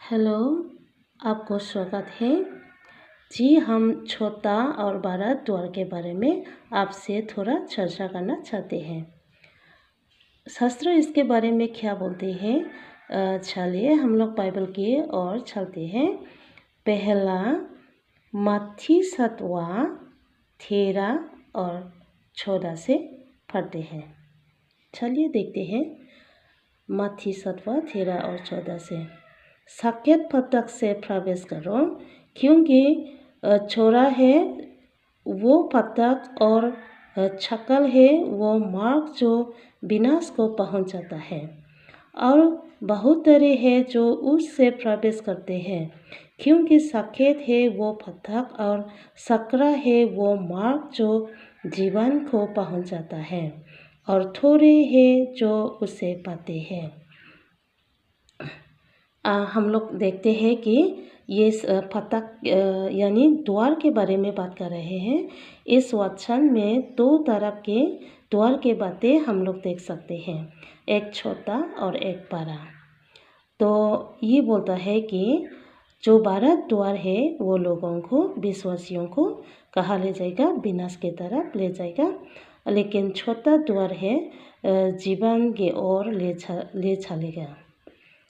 Hello, आपको स्वागत है। जी, हम छोटा और बड़ा द्वार के बारे में आपसे थोड़ा चर्चा करना चाहते हैं। शास्त्र इसके बारे में क्या बोलते हैं, चलिए हम लोग बाइबल की ओर चलते हैं। पहला मत्ती 7वां 13 और 14 से पढ़ते हैं। चलिए देखते हैं मत्ती 7वां 13 और 14 से। साकेत फाटक से प्रवेश करो, क्योंकि चौड़ा है वो फाटक और छकल है वो मार्ग जो विनाश को पहुंच जाता है, और बहुत तरह है जो उससे प्रवेश करते हैं। क्योंकि साकेत है वो फाटक और सकरा है वो मार्ग जो जीवन को पहुंच जाता है, और थोड़े हैं जो उसे पाते हैं। हम लोग देखते हैं कि ये फाटक यानी द्वार के बारे में बात कर रहे हैं। इस वचन में दो तरह के द्वार के बातें हम लोग देख सकते हैं, एक छोटा और एक बड़ा। तो ये बोलता है कि जो बड़ा द्वार है वो लोगों को, विश्वासियों को कहाँ ले जाएगा, विनाश की तरफ ले जाएगा, लेकिन छोटा द्वार है जीवन की ओर ले चलेगा,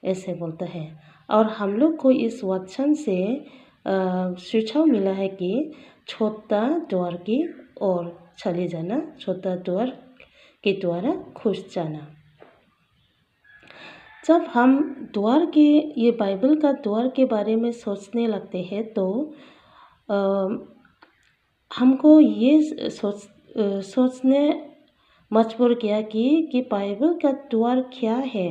ऐसे बोलता है। और हम लोग को इस वचन से सुझाव मिला है कि छोटा द्वार की ओर चले जाना, छोटा द्वार के द्वारा घुस जाना। जब हम द्वार के, ये बाइबल का द्वार के बारे में सोचने लगते हैं तो हमको ये सोचने मजबूर किया कि बाइबल का द्वार क्या है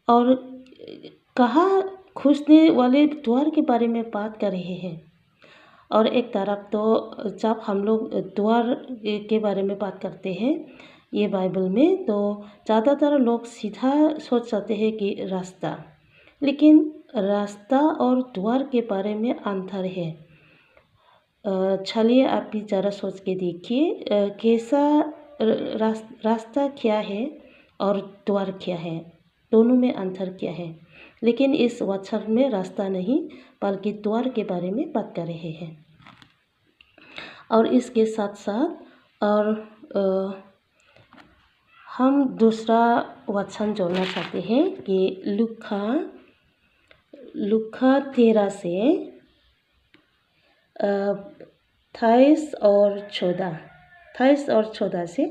और कहाँ घुसने वाले द्वार के बारे में बात कर रहे हैं। और एक तरफ तो जब हम लोग द्वार के बारे में बात करते हैं ये बाइबल में, तो ज़्यादातर लोग सीधा सोच सकते हैं कि रास्ता, लेकिन रास्ता और द्वार के बारे में अंतर है। चलिए आप भी ज़रा सोच के देखिए कैसा रास्ता क्या है और द्वार क्या है, दोनों में अंतर क्या है। लेकिन इस वचन में रास्ता नहीं बल्कि द्वार के बारे में बात कर रहे हैं। और इसके साथ साथ और हम दूसरा वचन जोड़ना चाहते हैं कि लूका 13 से 28 और 14 से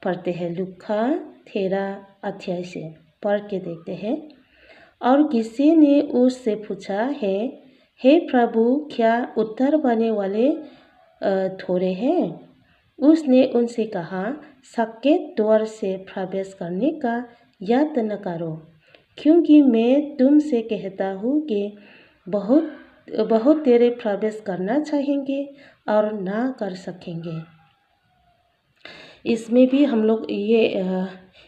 पढ़ते हैं। लूका 13-28 से पढ़ के देखते हैं। और किसी ने उससे पूछा है, हे प्रभु, क्या उत्तर पाने वाले थोड़े हैं? उसने उनसे कहा, साकेत द्वार से प्रवेश करने का यत्न करो, क्योंकि मैं तुमसे कहता हूँ कि बहुत तेरे प्रवेश करना चाहेंगे और ना कर सकेंगे। इसमें भी हम लोग ये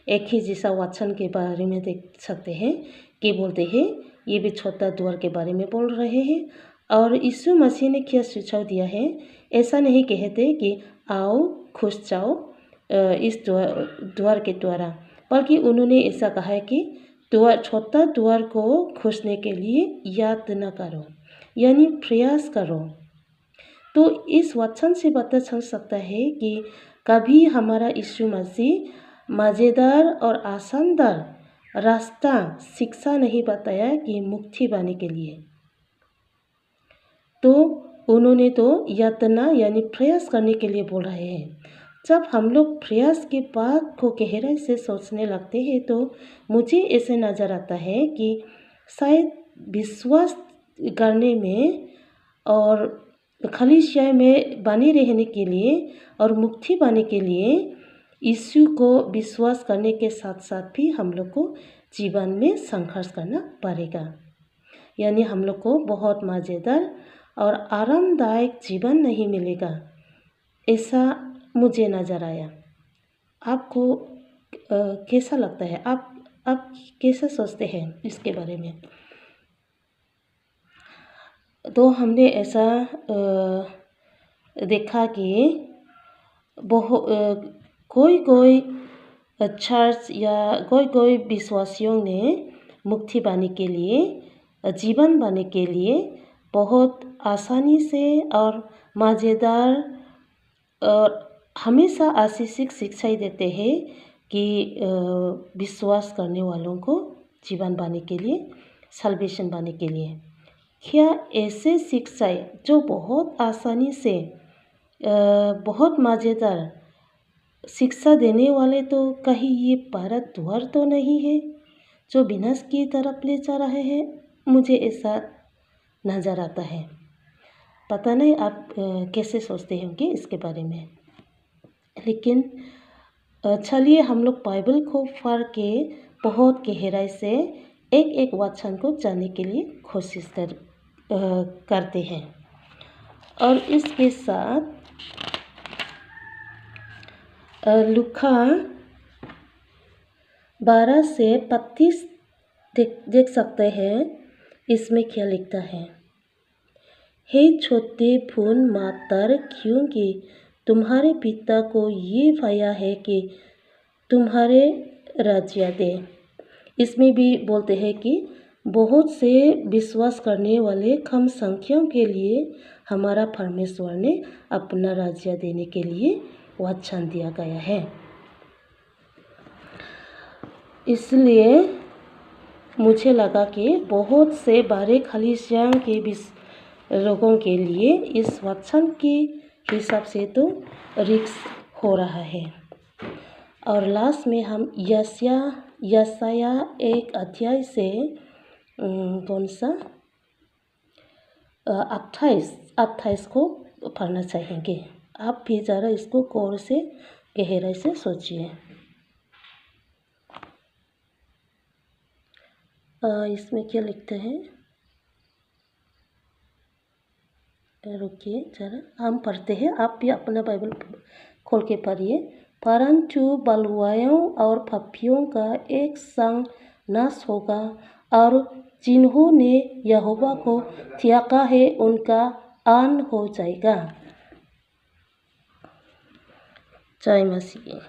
एक ही जैसा वचन के बारे में देख सकते हैं कि बोलते हैं, ये भी छोटा द्वार के बारे में बोल रहे हैं। और यीशु मसीह ने क्या सुझाव दिया है, ऐसा नहीं कहते कि आओ घुस जाओ इस द्वार के द्वारा, बल्कि उन्होंने ऐसा कहा है कि छोटा द्वार को घुसने के लिए यत्न करो, यानी प्रयास करो। तो इस वचन से पता चल सकता है कि कभी हमारा यीशु मसीह मज़ेदार और आसानदार रास्ता शिक्षा नहीं बताया कि मुक्ति पाने के लिए। तो उन्होंने तो यत्न यानी प्रयास करने के लिए बोल रहे हैं। जब हम लोग प्रयास की बात को गहराई से सोचने लगते हैं तो मुझे ऐसे नज़र आता है कि शायद विश्वास करने में और कलीसिया में बने रहने के लिए और मुक्ति पाने के लिए यीशु को विश्वास करने के साथ साथ भी हम लोग को जीवन में संघर्ष करना पड़ेगा। यानी हम लोग को बहुत मज़ेदार और आरामदायक जीवन नहीं मिलेगा, ऐसा मुझे नज़र आया। आपको कैसा लगता है? आप कैसे सोचते हैं इसके बारे में? तो हमने ऐसा देखा कि कोई चर्च या कोई विश्वासियों ने मुक्ति पाने के लिए, जीवन पाने के लिए बहुत आसानी से और मज़ेदार और हमेशा आशीषिक शिक्षाएं देते हैं कि विश्वास करने वालों को जीवन पाने के लिए, सल्वेशन पाने के लिए। क्या ऐसे शिक्षाएं जो बहुत आसानी से बहुत मज़ेदार शिक्षा देने वाले, तो कहीं ये भारत द्वार तो नहीं है जो विनाश की तरफ ले जा रहे हैं? मुझे ऐसा नज़र आता है। पता नहीं आप कैसे सोचते होंगे इसके बारे में। लेकिन चलिए हम लोग बाइबल को पढ़ के बहुत गहराई से एक एक वचन को जानने के लिए कोशिश करते हैं। और इसके साथ लूका 12 से 25 देख सकते हैं। इसमें क्या लिखता है? हे छोटे भून मातर, क्योंकि तुम्हारे पिता को ये भया है कि तुम्हारे राज्य दे। इसमें भी बोलते हैं कि बहुत से विश्वास करने वाले कम संख्या के लिए हमारा परमेश्वर ने अपना राज्य देने के लिए वचन दिया गया है। इसलिए मुझे लगा कि बहुत से बड़े खलीसिया के लोगों के लिए इस वचन के हिसाब से तो रिस्क हो रहा है। और लास्ट में हम यशाया 1 अध्याय से कौन सा 28 को पढ़ना चाहेंगे। आप भी ज़रा इसको गौर से गहराई से सोचिए। इसमें क्या लिखते हैं? रुकिए ज़रा, हम पढ़ते हैं, आप भी अपना बाइबल खोल के पढ़िए। परंतु बलवाओं और पापियों का एक संग नाश होगा, और जिन्होंने यहोवा को त्यागा है उनका अंत हो जाएगा। जय मसीह।